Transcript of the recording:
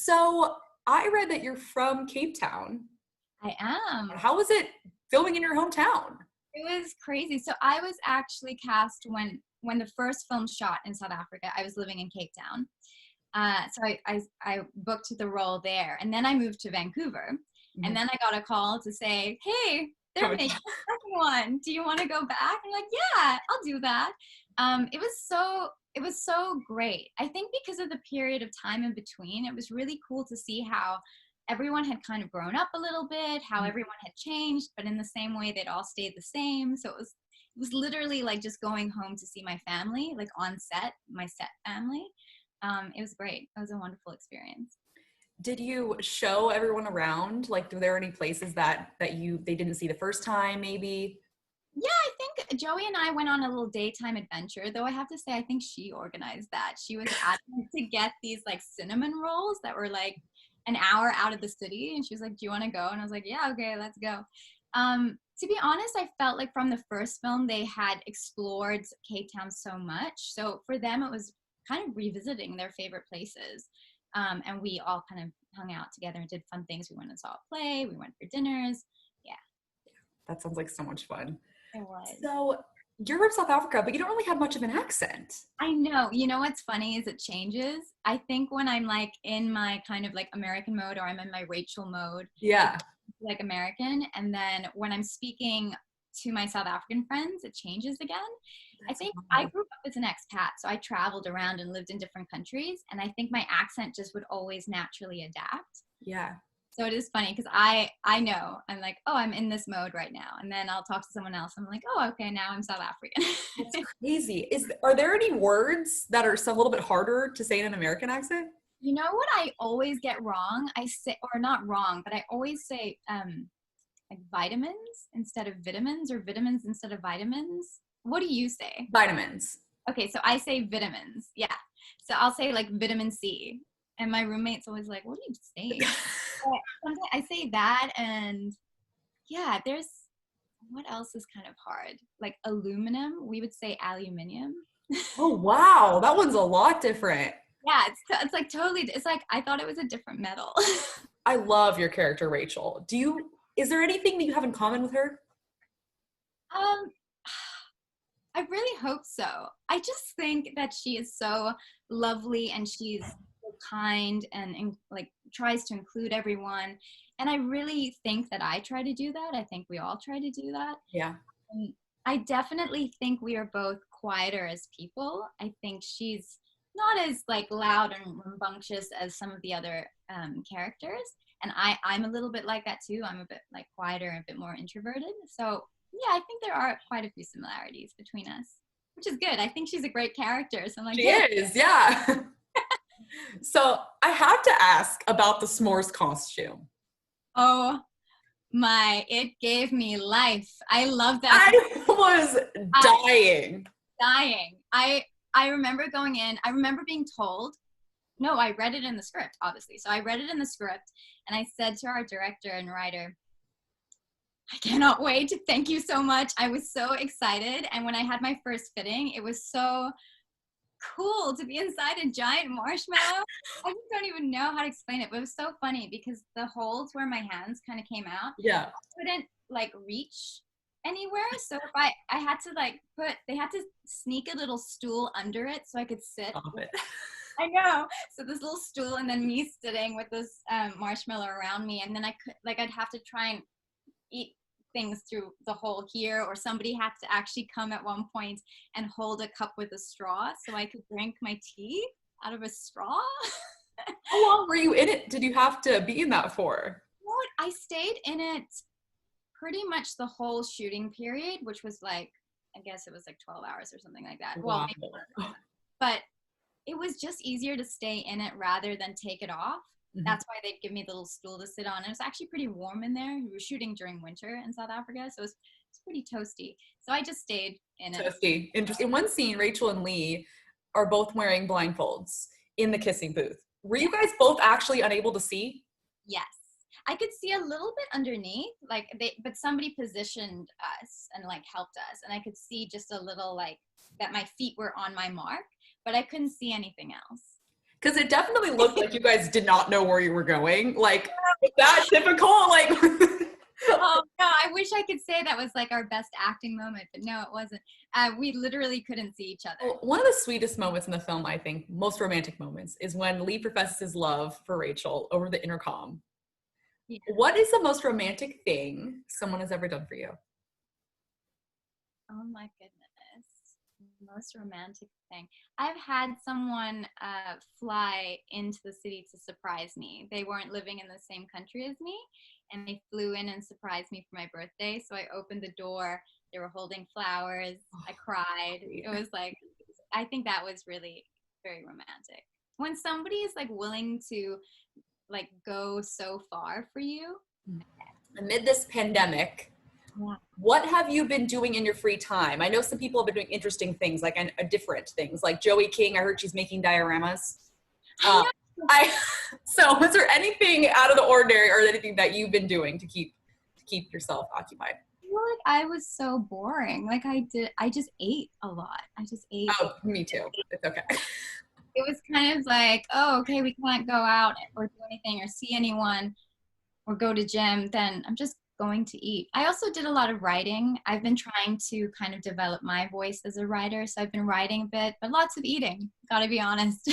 So I read that you're from Cape Town. I am. How was it filming in your hometown? It was crazy. So I was actually cast when the first film shot in South Africa. I was living in Cape Town. So I booked the role there, and then I moved to Vancouver, and Mhm. then I got a call to say, "Hey, they're Coming. making a second one. Do you want to go back?" I'm like, "Yeah, I'll do that." It was so great. I think because of the period of time in between, it was really cool to see how everyone had kind of grown up a little bit, how everyone had changed, but in the same way they'd all stayed the same. So it was literally like just going home to see my family, like on set, my set family. It was great. It was a wonderful experience. Did you show everyone around? Like, were there any places that they didn't see the first time, maybe? Yeah, I think Joey and I went on a little daytime adventure, though I have to say, I think she organized that. She was adamant to get these like cinnamon rolls that were like an hour out of the city. And she was like, "Do you want to go?" And I was like, "Yeah, okay, let's go." To be honest, I felt like from the first film, they had explored Cape Town so much. So for them, it was kind of revisiting their favorite places. And we all kind of hung out together and did fun things. We went and saw a play, we went for dinners. Yeah, That sounds like so much fun. it was. So you're from South Africa, but you don't really have much of an accent. I know. You know what's funny is it changes. I think when I'm like in my kind of like American mode or I'm in my Rachel mode, it's Yeah. like American. And then when I'm speaking to my South African friends, it changes again. I That's think I wild. grew up as an expat, so I traveled around and lived in different countries. And I think my accent just would always naturally adapt. Yeah. So it is funny because I know I'm like, oh, I'm in this mode right now, and then I'll talk to someone else. I'm like, oh, okay, now I'm South African. That's crazy. Are there any words that are a little bit harder to say in an American accent? You know what I always get wrong? I say, or not wrong, but I always say like vitamins instead of vitamins or vitamins instead of vitamins. What do you say? Vitamins. Okay, so I say vitamins. Yeah. So I'll say like vitamin C. And my roommate's always like, what are you saying? But sometimes I say that, and yeah, there's what else is kind of hard? Like aluminum, we would say aluminium. Oh, wow. That one's a lot different. Yeah, it's like totally, it's like I thought it was a different metal. I love your character, Rachel. Is there anything that you have in common with her? Um, I really hope so. I just think that she is so lovely and she's so kind and like tries to include everyone. And I really think that I try to do that. I think we all try to do that. Yeah. And I definitely think we are both quieter as people. I think she's not as like loud and rambunctious as some of the other characters. And I'm a little bit like that too. I'm a bit like quieter and a bit more introverted. So yeah, I think there are quite a few similarities between us, which is good. I think she's a great character. So I'm like, She yeah. is, yeah. So I have to ask about the s'mores costume. Oh it gave me life. I love that. I was I dying. dying. I remember going in. I remember being told. No, I read it in the script, obviously. So I read it in the script, and I said to our director and writer, I cannot wait. Thank you so much. I was so excited. And when I had my first fitting, it was so cool to be inside a giant marshmallow. I just don't even know how to explain it, but it was so funny because the holes where my hands kind of came out, Yeah. I couldn't like reach anywhere. So if I had to like they had to sneak a little stool under it so I could sit. Stop it. I know. So this little stool and then me sitting with this marshmallow around me. And then I could like, I'd have to try and eat things through the hole here, or somebody had to actually come at one point and hold a cup with a straw so I could drink my tea out of a straw. How long were you in it? Did you have to be in that for? You know what? I stayed in it pretty much the whole shooting period, which was like, I guess it was like 12 hours or something like that. Well, Wow. maybe more. But it was just easier to stay in it rather than take it off. Mhm. That's why they'd give me the little stool to sit on. And it was actually pretty warm in there. We were shooting during winter in South Africa, so it's pretty toasty. So I just stayed in it. Toasty. Interesting. In one scene, Rachel and Lee are both wearing blindfolds in the kissing booth. Were you guys both actually unable to see? Yes. I could see a little bit underneath, like but somebody positioned us and like helped us. And I could see just a little like that my feet were on my mark, but I couldn't see anything else. Because it definitely looked like you guys did not know where you were going. Like, that difficult? Like, Oh no, I wish I could say that was like our best acting moment, but no, it wasn't. We literally couldn't see each other. one of the sweetest moments in the film, I think, most romantic moments, is when Lee professes his love for Rachel over the intercom. Yeah. What is the most romantic thing someone has ever done for you? Oh my goodness. Most romantic thing. I've had someone fly into the city to surprise me. They weren't living in the same country as me, and they flew in and surprised me for my birthday. So I opened the door. They were holding flowers. I cried. It was like, I think that was really very romantic. When somebody is like willing to like go so far for you. Amid this pandemic, Yeah. what have you been doing in your free time? I know some people have been doing interesting things, like different things. Like Joey King, I heard she's making dioramas. I Um, know. so was there anything out of the ordinary or anything that you've been doing to keep yourself occupied? I feel like I was so boring. Like I just ate a lot. I just ate. Oh, me too. It's okay. It was kind of like, oh, okay, we can't go out or do anything or see anyone or go to gym, then I'm just going to eat. I also did a lot of writing. I've been trying to kind of develop my voice as a writer, so I've been writing a bit, but lots of eating, gotta be honest.